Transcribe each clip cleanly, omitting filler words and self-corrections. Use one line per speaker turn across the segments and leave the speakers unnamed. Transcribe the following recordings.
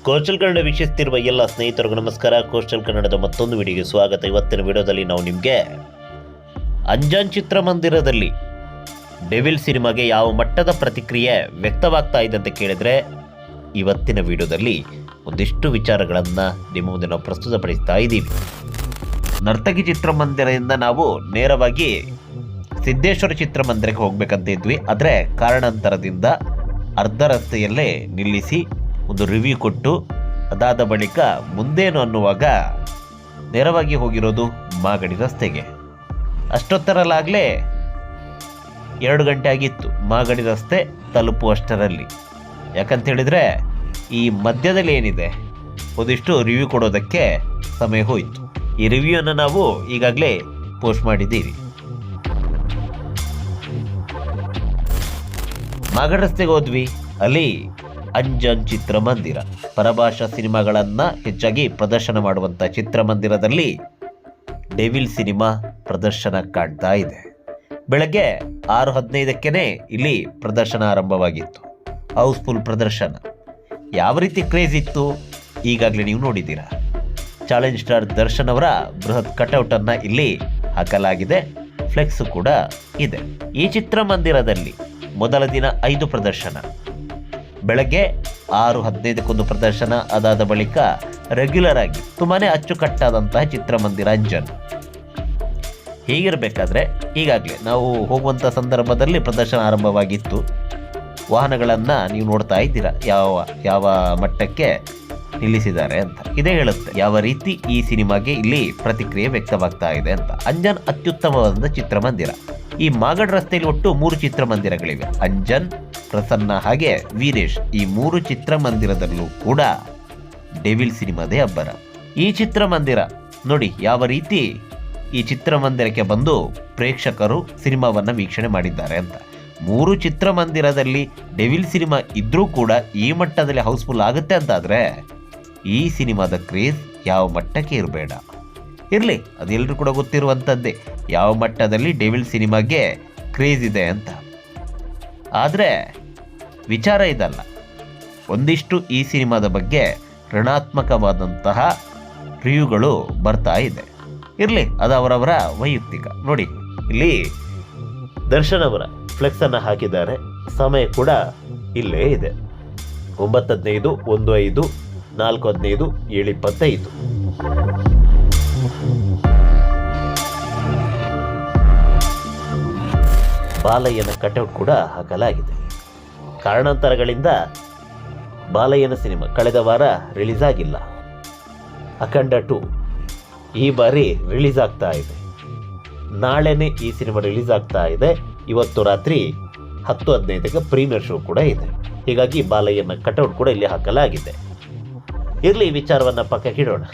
Coastal Kannada ವೀಕ್ಷಿಸುತ್ತಿರುವ ಎಲ್ಲ ಸ್ನೇಹಿತರಿಗೂ ನಮಸ್ಕಾರ. ಕೋಸ್ಟಲ್ ಕನ್ನಡದ ಮತ್ತೊಂದು ವಿಡಿಯೋಗೆ ಸ್ವಾಗತ. ಇವತ್ತಿನ ವಿಡಿಯೋದಲ್ಲಿ ನಾವು ನಿಮಗೆ ಅಂಜಾನ್ ಚಿತ್ರಮಂದಿರದಲ್ಲಿ ಡೆವಿಲ್ ಸಿನಿಮಾಗೆ ಯಾವ ಮಟ್ಟದ ಪ್ರತಿಕ್ರಿಯೆ ವ್ಯಕ್ತವಾಗ್ತಾ ಇದೆ ಅಂತ ಕೇಳಿದರೆ, ಇವತ್ತಿನ ವಿಡಿಯೋದಲ್ಲಿ ಒಂದಿಷ್ಟು ವಿಚಾರಗಳನ್ನು ನಿಮ್ಮ ಮುಂದೆ ನಾವು ಪ್ರಸ್ತುತಪಡಿಸ್ತಾ ಇದ್ದೀವಿ. ನರ್ತಕಿ ಚಿತ್ರಮಂದಿರದಿಂದ ನಾವು ನೇರವಾಗಿ ಸಿದ್ದೇಶ್ವರ ಚಿತ್ರಮಂದಿರಕ್ಕೆ ಹೋಗ್ಬೇಕಂತ ಇದ್ವಿ. ಆದರೆ ಕಾರಣಾಂತರದಿಂದ ಅರ್ಧ ರಸ್ತೆಯಲ್ಲೇ ನಿಲ್ಲಿಸಿ ಒಂದು ರಿವ್ಯೂ ಕೊಟ್ಟು ಅದಾದ ಬಳಿಕ ಮುಂದೇನು ಅನ್ನುವಾಗ ನೇರವಾಗಿ ಹೋಗಿರೋದು ಮಾಗಡಿ ರಸ್ತೆಗೆ. ಅಷ್ಟೊತ್ತರಲ್ಲಾಗಲೇ 2 ಗಂಟೆ ಆಗಿತ್ತು ಮಾಗಡಿ ರಸ್ತೆ ತಲುಪುವಷ್ಟರಲ್ಲಿ. ಯಾಕಂತೇಳಿದರೆ ಈ ಮಧ್ಯದಲ್ಲಿ ಏನಿದೆ ಒಂದಿಷ್ಟು ರಿವ್ಯೂ ಕೊಡೋದಕ್ಕೆ ಸಮಯ ಹೋಯಿತು. ಈ ರಿವ್ಯೂವನ್ನು ನಾವು ಈಗಾಗಲೇ ಪೋಸ್ಟ್ ಮಾಡಿದ್ದೀವಿ. ಮಾಗಡಿ ರಸ್ತೆಗೆ ಹೋದ್ವಿ. ಅಲ್ಲಿ ಅಂಜಾನ್ ಚಿತ್ರಮಂದಿರ, ಪರಭಾಷಾ ಸಿನಿಮಾಗಳನ್ನು ಹೆಚ್ಚಾಗಿ ಪ್ರದರ್ಶನ ಮಾಡುವಂಥ ಚಿತ್ರಮಂದಿರದಲ್ಲಿ ಡೆವಿಲ್ ಸಿನಿಮಾ ಪ್ರದರ್ಶನ ಕಾಣ್ತಾ ಇದೆ. ಬೆಳಗ್ಗೆ 6:15ಕ್ಕೆ ಇಲ್ಲಿ ಪ್ರದರ್ಶನ ಆರಂಭವಾಗಿತ್ತು. ಹೌಸ್ಫುಲ್ ಪ್ರದರ್ಶನ. ಯಾವ ರೀತಿ ಕ್ರೇಜ್ ಇತ್ತು ಈಗಾಗಲೇ ನೀವು ನೋಡಿದ್ದೀರಾ. ಚಾಲೆಂಜ್ ಸ್ಟಾರ್ ದರ್ಶನ್ ಅವರ ಬೃಹತ್ ಕಟೌಟನ್ನು ಇಲ್ಲಿ ಹಾಕಲಾಗಿದೆ. ಫ್ಲೆಕ್ಸ್ ಕೂಡ ಇದೆ. ಈ ಚಿತ್ರಮಂದಿರದಲ್ಲಿ ಮೊದಲ ದಿನ 5 ಪ್ರದರ್ಶನ, ಬೆಳಗ್ಗೆ 6:15 ಪ್ರದರ್ಶನ, ಅದಾದ ಬಳಿಕ ರೆಗ್ಯುಲರ್ ಆಗಿ ತುಂಬಾ ಅಚ್ಚುಕಟ್ಟಾದಂತಹ ಚಿತ್ರಮಂದಿರ ಅಂಜನ್. ಹೀಗಿರಬೇಕಾದ್ರೆ ಈಗಾಗಲೇ ನಾವು ಹೋಗುವಂಥ ಸಂದರ್ಭದಲ್ಲಿ ಪ್ರದರ್ಶನ ಆರಂಭವಾಗಿತ್ತು. ವಾಹನಗಳನ್ನು ನೀವು ನೋಡ್ತಾ ಇದ್ದೀರಾ ಯಾವ ಮಟ್ಟಕ್ಕೆ ನಿಲ್ಲಿಸಿದ್ದಾರೆ ಅಂತ. ಇದೇ ಹೇಳುತ್ತೆ ಯಾವ ರೀತಿ ಈ ಸಿನಿಮಾಗೆ ಇಲ್ಲಿ ಪ್ರತಿಕ್ರಿಯೆ ವ್ಯಕ್ತವಾಗ್ತಾ ಇದೆ ಅಂತ. ಅಂಜನ್ ಅತ್ಯುತ್ತಮವಾದ ಚಿತ್ರಮಂದಿರ. ಈ ಮಾಗಡ್ ರಸ್ತೆಯಲ್ಲಿ ಒಟ್ಟು 3 ಚಿತ್ರಮಂದಿರಗಳಿವೆ. ಅಂಜನ್, ಪ್ರಸನ್ನ ಹಾಗೆ ವೀರೇಶ್. ಈ 3 ಚಿತ್ರಮಂದಿರದಲ್ಲೂ ಕೂಡ ಡೆವಿಲ್ ಸಿನಿಮಾದೇ ಅಬ್ಬರ. ಈ ಚಿತ್ರಮಂದಿರ ನೋಡಿ ಯಾವ ರೀತಿ ಈ ಚಿತ್ರಮಂದಿರಕ್ಕೆ ಬಂದು ಪ್ರೇಕ್ಷಕರು ಸಿನಿಮಾವನ್ನು ವೀಕ್ಷಣೆ ಮಾಡಿದ್ದಾರೆ ಅಂತ. 3 ಚಿತ್ರಮಂದಿರದಲ್ಲಿ ಡೆವಿಲ್ ಸಿನಿಮಾ ಇದ್ರೂ ಕೂಡ ಈ ಮಟ್ಟದಲ್ಲಿ ಹೌಸ್ಫುಲ್ ಆಗುತ್ತೆ ಅಂತಾದರೆ ಈ ಸಿನಿಮಾದ ಕ್ರೇಜ್ ಯಾವ ಮಟ್ಟಕ್ಕೆ ಇರಬೇಡ. ಇರಲಿ, ಅದೆಲ್ಲರೂ ಕೂಡ ಗೊತ್ತಿರುವಂಥದ್ದೇ ಯಾವ ಮಟ್ಟದಲ್ಲಿ ಡೆವಿಲ್ ಸಿನಿಮಾಗೆ ಕ್ರೇಜ್ ಇದೆ ಅಂತ. ಆದರೆ ವಿಚಾರ ಇದಲ್ಲ. ಒಂದಿಷ್ಟು ಈ ಸಿನಿಮಾದ ಬಗ್ಗೆ ಋಣಾತ್ಮಕವಾದಂತಹ ರಿವ್ಯೂಗಳು ಬರ್ತಾ ಇದೆ. ಇರಲಿ, ಅದು ಅವರವರ ವೈಯಕ್ತಿಕ. ನೋಡಿ, ಇಲ್ಲಿ ದರ್ಶನ್ ಅವರ ಫ್ಲೆಕ್ಸನ್ನು ಹಾಕಿದ್ದಾರೆ. ಸಮಯ ಕೂಡ ಇಲ್ಲೇ ಇದೆ. 9:15, 1:05, 4:15, 7:25. ಬಾಲಯ್ಯನ ಕಟೌಟ್ ಕೂಡ ಹಾಕಲಾಗಿದೆ. ಕಾರಣಾಂತರಗಳಿಂದ ಬಾಲಯ್ಯನ ಸಿನಿಮಾ ಕಳೆದ ವಾರ ರಿಲೀಸ್ ಆಗಿಲ್ಲ. ಅಖಂಡ 2 ಈ ಬಾರಿ ರಿಲೀಸ್ ಆಗ್ತಾ ಇದೆ. ನಾಳೆನೇ ಈ ಸಿನಿಮಾ ರಿಲೀಸ್ ಆಗ್ತಾ ಇದೆ. ಇವತ್ತು ರಾತ್ರಿ 10:15ಕ್ಕೆ ಪ್ರೀಮಿಯರ್ ಶೋ ಕೂಡ ಇದೆ. ಹೀಗಾಗಿ ಬಾಲಯ್ಯನ ಕಟೌಟ್ ಕೂಡ ಇಲ್ಲಿ ಹಾಕಲಾಗಿದೆ. ಇರಲಿ, ಈ ವಿಚಾರವನ್ನು ಪಕ್ಕಕ್ಕಿಡೋಣ.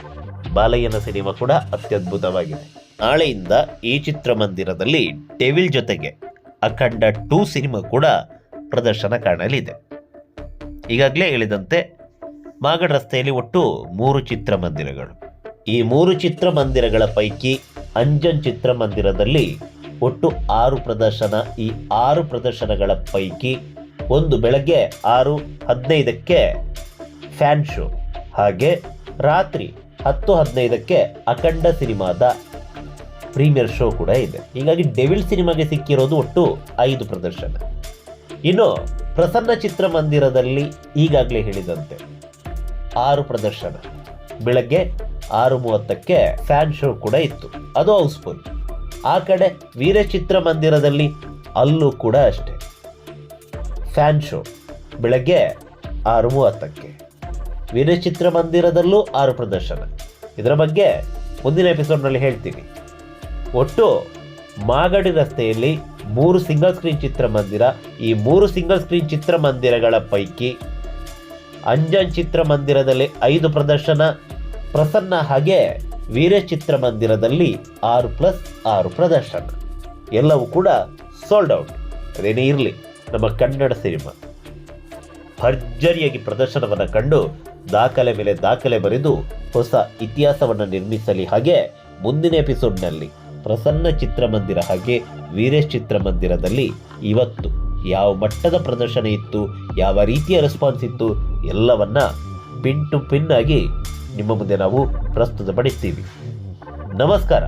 ಬಾಲಯ್ಯನ ಸಿನಿಮಾ ಕೂಡ ಅತ್ಯದ್ಭುತವಾಗಿದೆ. ನಾಳೆಯಿಂದ ಈ ಚಿತ್ರಮಂದಿರದಲ್ಲಿ ಡೆವಿಲ್ ಜೊತೆಗೆ ಅಖಂಡ 2 ಸಿನಿಮಾ ಕೂಡ ಪ್ರದರ್ಶನ ಕಾಣಲಿದೆ. ಈಗಾಗಲೇ ಹೇಳಿದಂತೆ ಮಾಗಡ್ ರಸ್ತೆಯಲ್ಲಿ ಒಟ್ಟು 3 ಚಿತ್ರಮಂದಿರಗಳು. ಈ 3 ಚಿತ್ರಮಂದಿರಗಳ ಪೈಕಿ ಅಂಜನ್ ಚಿತ್ರಮಂದಿರದಲ್ಲಿ ಒಟ್ಟು 6 ಪ್ರದರ್ಶನ. ಈ 6 ಪ್ರದರ್ಶನಗಳ ಪೈಕಿ ಒಂದು ಬೆಳಗ್ಗೆ 6:15ಕ್ಕೆ ಫ್ಯಾನ್ ಶೋ, ಹಾಗೆ ರಾತ್ರಿ 10:15ಕ್ಕೆ ಅಖಂಡ ಸಿನಿಮಾದ ಪ್ರೀಮಿಯರ್ ಶೋ ಕೂಡ ಇದೆ. ಹೀಗಾಗಿ ಡೆವಿಲ್ ಸಿನಿಮಾಗೆ ಸಿಕ್ಕಿರೋದು ಒಟ್ಟು 5 ಪ್ರದರ್ಶನ. ಇನ್ನು ಪ್ರಸನ್ನ ಚಿತ್ರಮಂದಿರದಲ್ಲಿ ಈಗಾಗಲೇ ಹೇಳಿದಂತೆ 6 ಪ್ರದರ್ಶನ. ಬೆಳಗ್ಗೆ 6:30ಕ್ಕೆ ಫ್ಯಾನ್ ಶೋ ಕೂಡ ಇತ್ತು, ಅದು ಹೌಸ್ಫುಲ್. ಆ ಕಡೆ ವೀರ ಚಿತ್ರಮಂದಿರದಲ್ಲಿ ಅಲ್ಲೂ ಕೂಡ ಅಷ್ಟೇ ಫ್ಯಾನ್ ಶೋ, ಬೆಳಗ್ಗೆ 6:30ಕ್ಕೆ. ವೀರ ಚಿತ್ರಮಂದಿರದಲ್ಲೂ 6 ಪ್ರದರ್ಶನ. ಇದರ ಬಗ್ಗೆ ಮುಂದಿನ ಎಪಿಸೋಡ್ನಲ್ಲಿ ಹೇಳ್ತೀನಿ. ಒಟ್ಟು ಮಾಗಡಿ ರಸ್ತೆಯಲ್ಲಿ 3 ಸಿಂಗಲ್ ಸ್ಕ್ರೀನ್ ಚಿತ್ರಮಂದಿರ. ಈ 3 ಸಿಂಗಲ್ ಸ್ಕ್ರೀನ್ ಚಿತ್ರಮಂದಿರಗಳ ಪೈಕಿ ಅಂಜನ್ ಚಿತ್ರಮಂದಿರದಲ್ಲಿ 5 ಪ್ರದರ್ಶನ, ಪ್ರಸನ್ನ ಹಾಗೆ ವೀರ ಚಿತ್ರಮಂದಿರದಲ್ಲಿ 6+6 ಪ್ರದರ್ಶನ. ಎಲ್ಲವೂ ಕೂಡ ಸೋಲ್ಡ್ ಔಟ್. ಅದೇನೇ ಇರಲಿ, ನಮ್ಮ ಕನ್ನಡ ಸಿನಿಮಾ ಭರ್ಜರಿಯಾಗಿ ಪ್ರದರ್ಶನವನ್ನು ಕಂಡು ದಾಖಲೆ ಮೇಲೆ ದಾಖಲೆ ಬರೆದು ಹೊಸ ಇತಿಹಾಸವನ್ನು ನಿರ್ಮಿಸಲಿ. ಹಾಗೆ ಮುಂದಿನ ಎಪಿಸೋಡ್ನಲ್ಲಿ ಪ್ರಸನ್ನ ಚಿತ್ರಮಂದಿರ ಹಾಗೆ ವೀರೇಶ್ ಚಿತ್ರಮಂದಿರದಲ್ಲಿ ಇವತ್ತು ಯಾವ ಮಟ್ಟದ ಪ್ರದರ್ಶನ ಇತ್ತು, ಯಾವ ರೀತಿಯ ರೆಸ್ಪಾನ್ಸ್ ಇತ್ತು ಎಲ್ಲವನ್ನ ಪಿನ್ ಟು ಪಿನ್ ಆಗಿ ನಿಮ್ಮ ಮುಂದೆ ನಾವು ಪ್ರಸ್ತುತಪಡಿಸ್ತೀವಿ. ನಮಸ್ಕಾರ.